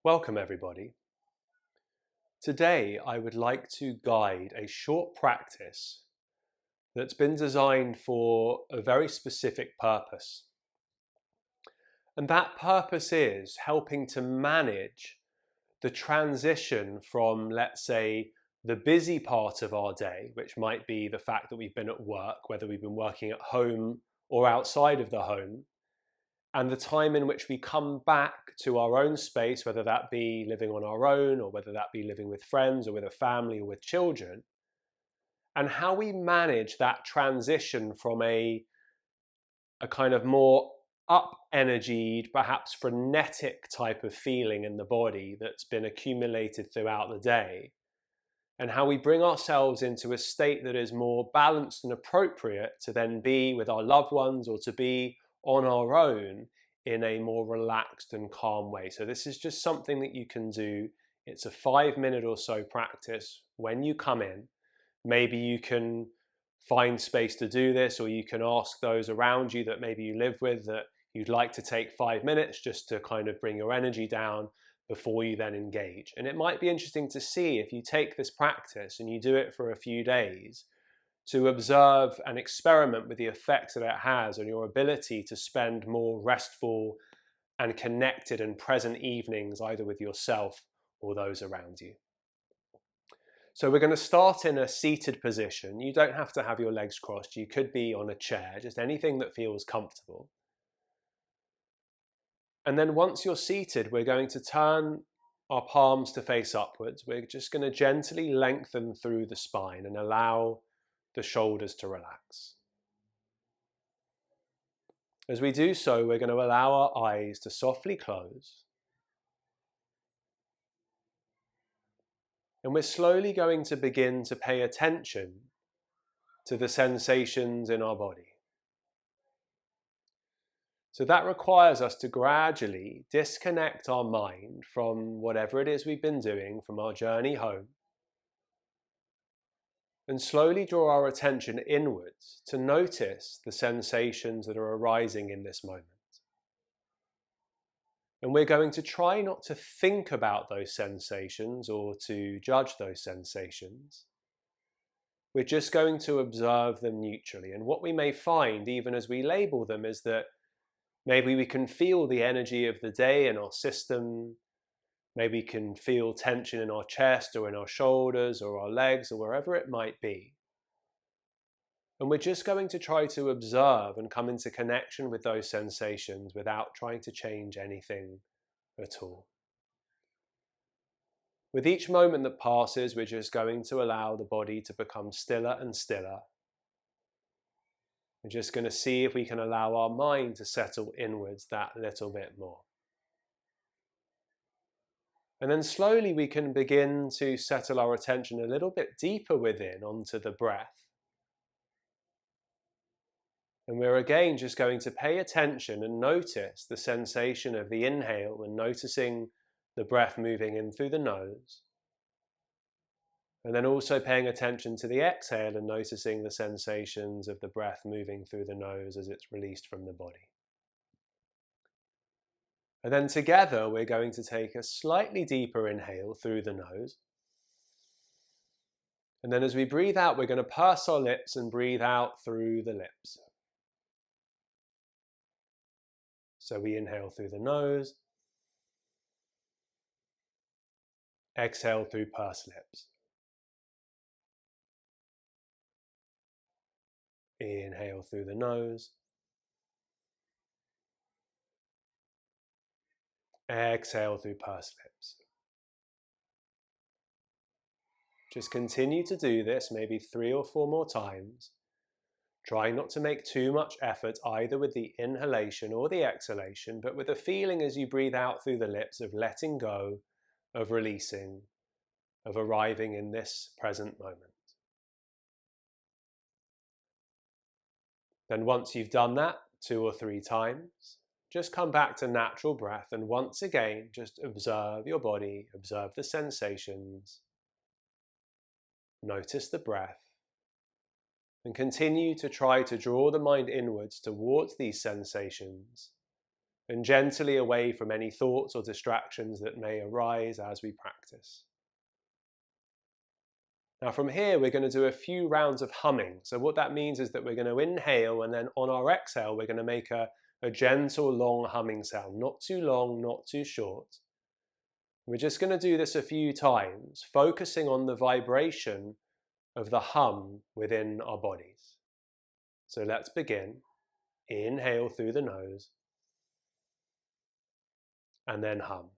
Welcome everybody. Today I would like to guide a short practice that's been designed for a very specific purpose. And that purpose is helping to manage the transition from, let's say, the busy part of our day, which might be the fact that we've been at work, whether we've been working at home or outside of the home, and the time in which we come back to our own space, whether that be living on our own or whether that be living with friends or with a family or with children, and how we manage that transition from a kind of more up energied, perhaps frenetic type of feeling in the body that's been accumulated throughout the day, and how we bring ourselves into a state that is more balanced and appropriate to then be with our loved ones or to be on our own in a more relaxed and calm way. So this is just something that you can do. It's a 5 minute or so practice when you come in. Maybe you can find space to do this, or you can ask those around you that maybe you live with that you'd like to take 5 minutes just to kind of bring your energy down before you then engage. And it might be interesting to see, if you take this practice and you do it for a few days, to observe and experiment with the effects that it has on your ability to spend more restful and connected and present evenings, either with yourself or those around you. So we're going to start in a seated position. You don't have to have your legs crossed. You could be on a chair, just anything that feels comfortable. And then once you're seated, we're going to turn our palms to face upwards. We're just going to gently lengthen through the spine and allow the shoulders to relax. As we do so, we're going to allow our eyes to softly close. And we're slowly going to begin to pay attention to the sensations in our body. So that requires us to gradually disconnect our mind from whatever it is we've been doing, from our journey home, and slowly draw our attention inwards to notice the sensations that are arising in this moment. And we're going to try not to think about those sensations or to judge those sensations. We're just going to observe them neutrally. And what we may find, even as we label them, is that maybe we can feel the energy of the day in our system. Maybe we can feel tension in our chest or in our shoulders or our legs or wherever it might be. And we're just going to try to observe and come into connection with those sensations without trying to change anything at all. With each moment that passes, we're just going to allow the body to become stiller and stiller. We're just going to see if we can allow our mind to settle inwards that little bit more. And then slowly we can begin to settle our attention a little bit deeper within onto the breath. And we're again just going to pay attention and notice the sensation of the inhale and noticing the breath moving in through the nose. And then also paying attention to the exhale and noticing the sensations of the breath moving through the nose as it's released from the body. And then together we're going to take a slightly deeper inhale through the nose. And then as we breathe out, we're going to purse our lips and breathe out through the lips. So we inhale through the nose, exhale through pursed lips. Inhale through the nose, exhale through pursed lips. Just continue to do this maybe 3 or 4 more times. Try not to make too much effort either with the inhalation or the exhalation, but with a feeling as you breathe out through the lips of letting go, of releasing, of arriving in this present moment. Then once you've done that 2 or 3 times, just come back to natural breath and once again just observe your body, observe the sensations, notice the breath, and continue to try to draw the mind inwards towards these sensations and gently away from any thoughts or distractions that may arise as we practice. Now from here, we're going to do a few rounds of humming. So what that means is that we're going to inhale, and then on our exhale, we're going to make a gentle, long humming sound. Not too long, not too short. We're just going to do this a few times, focusing on the vibration of the hum within our bodies. So let's begin. Inhale through the nose, and then hum.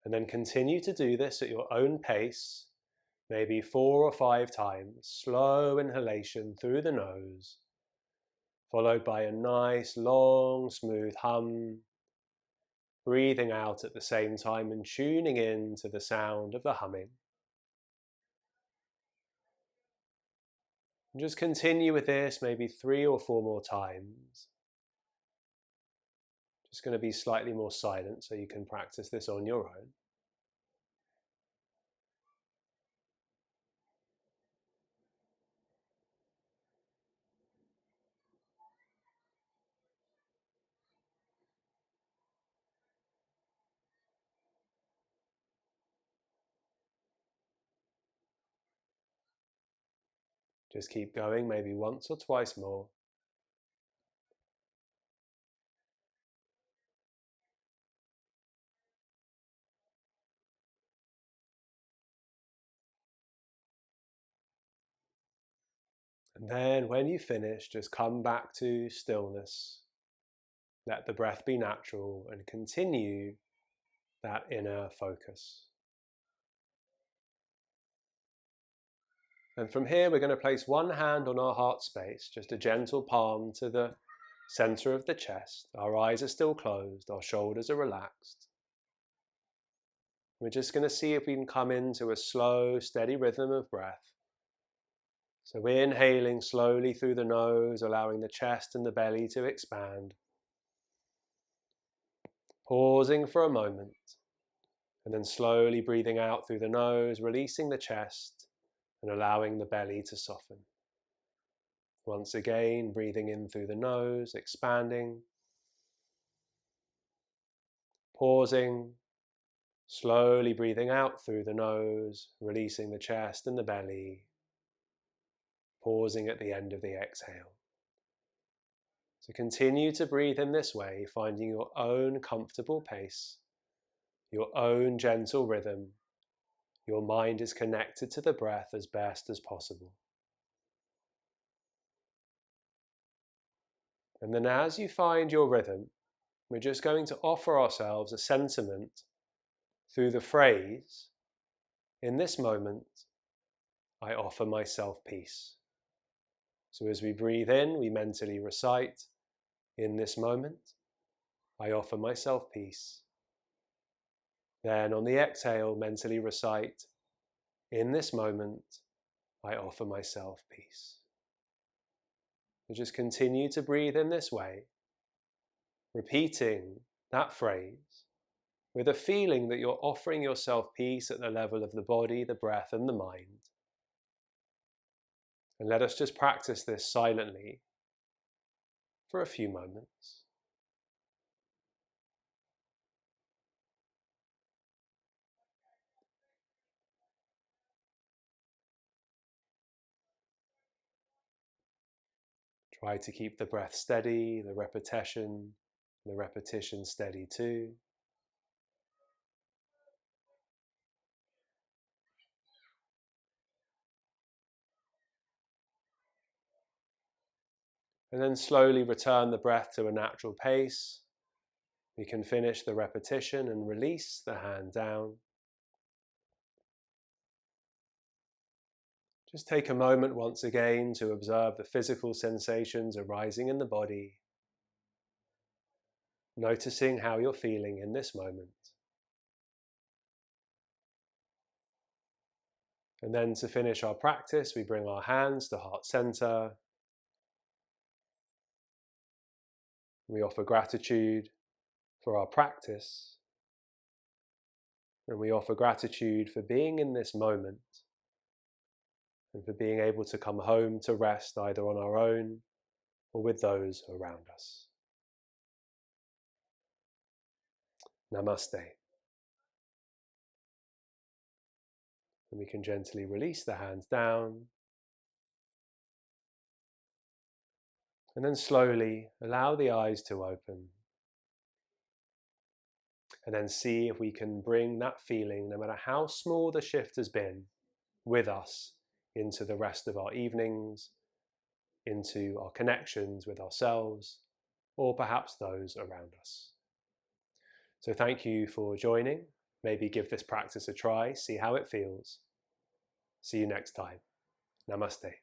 And then continue to do this at your own pace, maybe 4 or 5 times. Slow inhalation through the nose, followed by a nice, long, smooth hum. Breathing out at the same time and tuning in to the sound of the humming. And just continue with this maybe 3 or 4 more times. Just going to be slightly more silent so you can practice this on your own. Just keep going, maybe once or twice more. And then when you finish, just come back to stillness. Let the breath be natural and continue that inner focus. And from here, we're going to place one hand on our heart space, just a gentle palm to the center of the chest. Our eyes are still closed, our shoulders are relaxed. We're just going to see if we can come into a slow, steady rhythm of breath. So we're inhaling slowly through the nose, allowing the chest and the belly to expand. Pausing for a moment, and then slowly breathing out through the nose, releasing the chest and allowing the belly to soften. Once again, breathing in through the nose, expanding. Pausing, slowly breathing out through the nose, releasing the chest and the belly. Pausing at the end of the exhale. So continue to breathe in this way, finding your own comfortable pace, your own gentle rhythm. Your mind is connected to the breath as best as possible. And then as you find your rhythm, we're just going to offer ourselves a sentiment through the phrase, in this moment, I offer myself peace. So as we breathe in, we mentally recite, in this moment, I offer myself peace. Then on the exhale, mentally recite, in this moment, I offer myself peace. So just continue to breathe in this way, repeating that phrase with a feeling that you're offering yourself peace at the level of the body, the breath, and the mind. And let us just practice this silently for a few moments. Try to keep the breath steady, the repetition steady too. And then slowly return the breath to a natural pace. We can finish the repetition and release the hand down. Just take a moment once again to observe the physical sensations arising in the body, noticing how you're feeling in this moment. And then to finish our practice, we bring our hands to heart center. We offer gratitude for our practice. And we offer gratitude for being in this moment and for being able to come home to rest either on our own or with those around us. Namaste. And we can gently release the hands down. And then slowly allow the eyes to open. And then see if we can bring that feeling, no matter how small the shift has been, with us into the rest of our evenings, into our connections with ourselves, or perhaps those around us. So thank you for joining. Maybe give this practice a try, see how it feels. See you next time. Namaste.